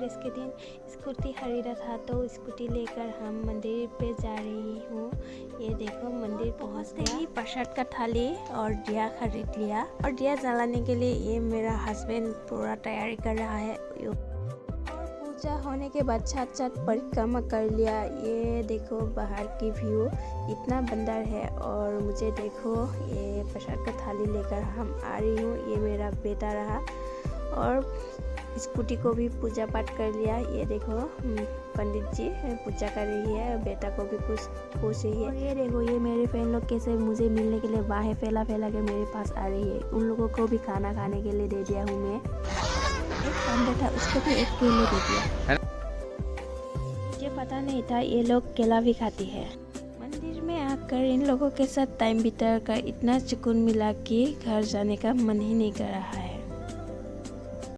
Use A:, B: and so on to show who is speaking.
A: College के दिन scooty खरीदा था, तो स्कूटी लेकर हम मंदिर पे जा रही हूँ। ये देखो मंदिर पहुँचते ही प्रसाद का थाली और दिया खरीद लिया, और दिया जलाने के लिए ये मेरा हस्बैंड पूरा तैयारी कर रहा है। पूजा होने के बाद छत परिक्रमा कर लिया। ये देखो बाहर की व्यू, इतना बंदर है। और मुझे देखो ये प्रसाद का थाली लेकर हम आ रही हूँ। ये मेरा बेटा रहा, और स्कूटी को भी पूजा पाठ कर लिया। ये देखो पंडित जी पूजा कर रही है, बेटा को भी पूछ रही है। और ये देखो ये मेरे फ्रेंड लोग कैसे मुझे मिलने के लिए बाहें फैला के मेरे पास आ रही है। उन लोगों को भी खाना खाने के लिए दे दिया हूँ मैं। एक पांडा था, उसको भी एक केले दे दिया। मुझे पता नहीं था ये लोग केला भी खाती है। मंदिर में आकर इन लोगों के साथ टाइम बिता कर इतना सुकून मिला कि घर जाने का मन ही नहीं कर रहा है।